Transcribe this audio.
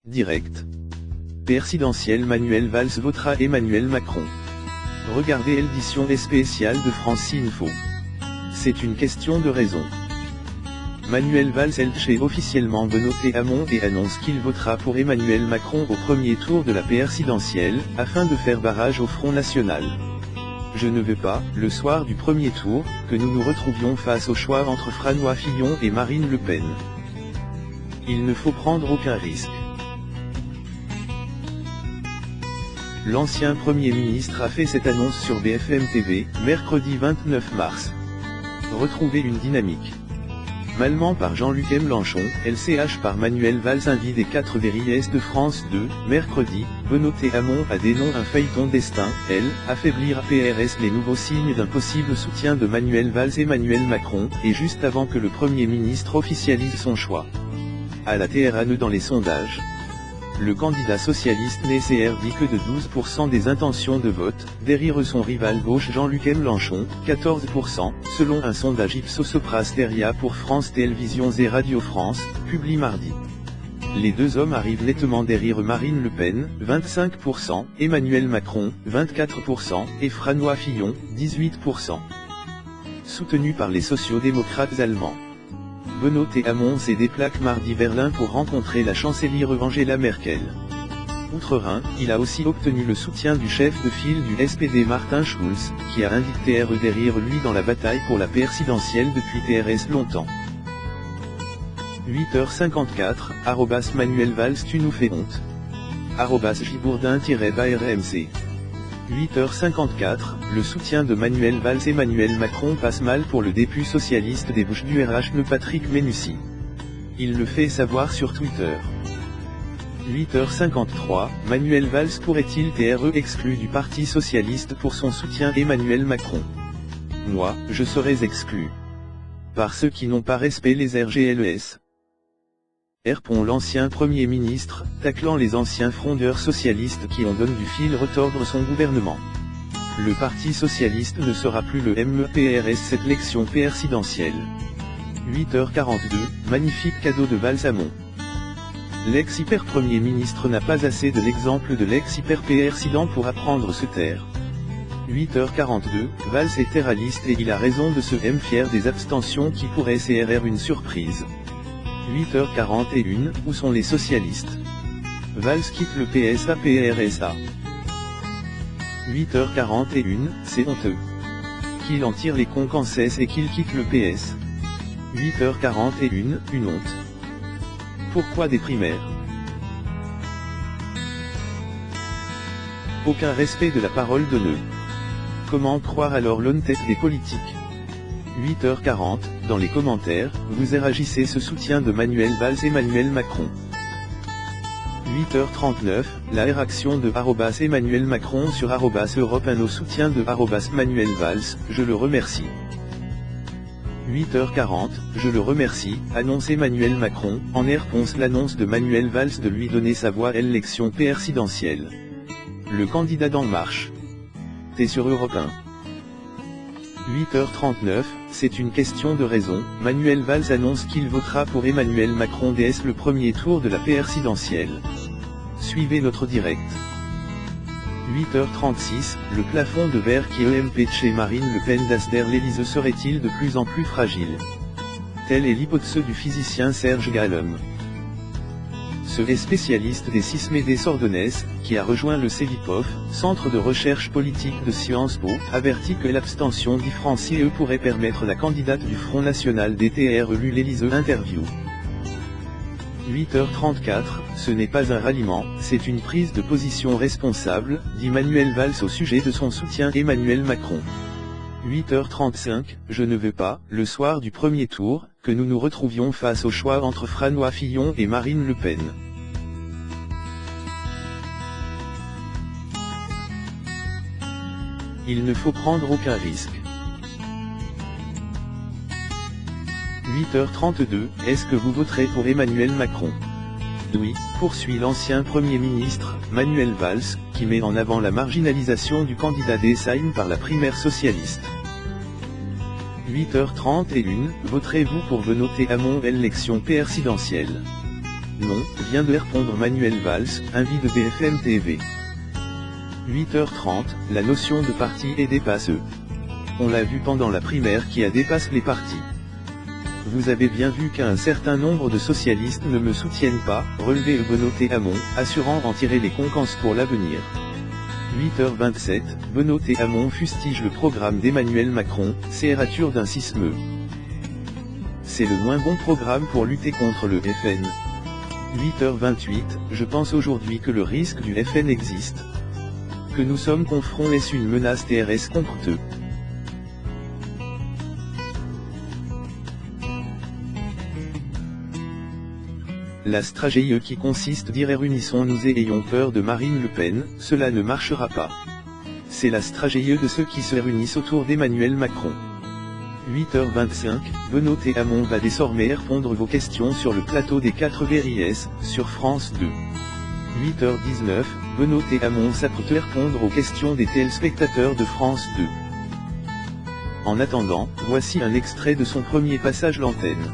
Direct. Présidentielle, Manuel Valls votera Emmanuel Macron. Regardez l'édition spéciale de France Info. C'est une question de raison. Manuel Valls est officiellement Benoît Hamon et annonce qu'il votera pour Emmanuel Macron au premier tour de la présidentielle, afin de faire barrage au Front National. Je ne veux pas, le soir du premier tour, que nous nous retrouvions face au choix entre François Fillon et Marine Le Pen. Il ne faut prendre aucun risque. L'ancien Premier ministre a fait cette annonce sur BFM TV, mercredi 29 mars. Retrouvez une dynamique. Mallement par Jean-Luc Mélenchon, LCH par Manuel Valls invité des 4 VRIS de France 2, mercredi, Benoît Hamon a dénoncé un feuilleton destin, affaiblir PRS les nouveaux signes d'un possible soutien de Manuel Valls Emmanuel Macron, et juste avant que le Premier ministre officialise son choix. À la TRANE dans les sondages. Le candidat socialiste n'essayait dit que de 12% des intentions de vote, derrière son rival gauche Jean-Luc Mélenchon, 14%, selon un sondage Ipsos Soprasteria pour France Télévisions et Radio France, publié mardi. Les deux hommes arrivent nettement derrière Marine Le Pen, 25%, Emmanuel Macron, 24%, et François Fillon, 18%. Soutenu par les sociodémocrates allemands. Benoît Hamon s'est déplacé mardi Berlin pour rencontrer la chancelière Angela Merkel. Outre-Rhin, il a aussi obtenu le soutien du chef de file du SPD Martin Schulz, qui a indiqué TRE derrière lui dans la bataille pour la présidentielle depuis TRS longtemps. 8h54, Manuel Valls tu nous fais honte. @Gibourdin-RMC. 8h54, le soutien de Manuel Valls Emmanuel Macron passe mal pour le député socialiste des Bouches du RH Patrick Mennucci. Il le fait savoir sur Twitter. 8h53, Manuel Valls pourrait-il être exclu du Parti Socialiste pour son soutien Emmanuel Macron? Moi, je serais exclu. Par ceux qui n'ont pas respecté les RGLES. Répond l'ancien Premier ministre, taclant les anciens frondeurs socialistes qui ont donné du fil retordre son gouvernement. Le Parti Socialiste ne sera plus le MEPRS cette élection présidentielle. 8h42, magnifique cadeau de Valls Hamon. L'ex-hyper-premier ministre n'a pas assez de l'exemple de l'ex-hyper-président pour apprendre se taire. 8h42, Valls est terraliste et il a raison de se fier des abstentions qui pourraient être une surprise. 8h41, où sont les socialistes? Valls quitte le PSA-PRSA. 8h41, c'est honteux. Qu'il en tire les conséquences et qu'il quitte le PS. 8h41, une honte. Pourquoi des primaires? Aucun respect de la parole donnée. Comment croire alors l'honnêteté des politiques? 8h40, dans les commentaires, vous éragissez ce soutien de Manuel Valls Emmanuel Macron. 8h39, la réaction de @Emmanuel Macron sur @Europe 1 au soutien de @Manuel Valls, je le remercie. 8h40, je le remercie, annonce Emmanuel Macron, en réponse l'annonce de Manuel Valls de lui donner sa voix à l'élection présidentielle. Le candidat d'En Marche. T'es sur Europe 1. 8h39, c'est une question de raison, Manuel Valls annonce qu'il votera pour Emmanuel Macron dès le premier tour de la présidentielle. Suivez notre direct. 8h36, le plafond de verre qui empêche chez Marine Le Pen d'asder l'Élysée serait-il de plus en plus fragile? Telle est l'hypothèse du physicien Serge Gallum. Ce est spécialiste des Sismédés Sordonnès, qui a rejoint le CEVIPOF, Centre de recherche politique de Sciences Po, avertit que l'abstention différenciée pourrait permettre la candidate du Front National d'être élue l'Élysée interview. 8h34, ce n'est pas un ralliement, c'est une prise de position responsable, dit Manuel Valls au sujet de son soutien Emmanuel Macron. 8h35, je ne veux pas, le soir du premier tour, que nous nous retrouvions face au choix entre François Fillon et Marine Le Pen. Il ne faut prendre aucun risque. 8h32, est-ce que vous voterez pour Emmanuel Macron? Oui, poursuit l'ancien Premier ministre, Manuel Valls, qui met en avant la marginalisation du candidat d'Essaïm par la primaire socialiste. 8h31, voterez-vous pour Benoît Hamon à l'élection présidentielle? Non, vient de répondre Manuel Valls, invité de BFM TV. 8h30, la notion de parti est dépassée. On l'a vu pendant la primaire qui a dépassé les partis. Vous avez bien vu qu'un certain nombre de socialistes ne me soutiennent pas, relevé Benoît Hamon, assurant en tirer les conséquences pour l'avenir. 8h27, Benoît Hamon fustige le programme d'Emmanuel Macron, c'est rature d'un sisme. C'est le moins bon programme pour lutter contre le FN. 8h28, je pense aujourd'hui que le risque du FN existe. Que nous sommes confrontés à une menace TRS contre eux. La stratégie qui consiste à dire réunissons-nous et ayons peur de Marine Le Pen, cela ne marchera pas. C'est la stratégie de ceux qui se réunissent autour d'Emmanuel Macron. 8h25, Benoît Hamon va désormais répondre vos questions sur le plateau des 4 VRIS, sur France 2. 8h19, Benoît Hamon s'apprête à répondre aux questions des téléspectateurs de France 2. En attendant, voici un extrait de son premier passage l'antenne.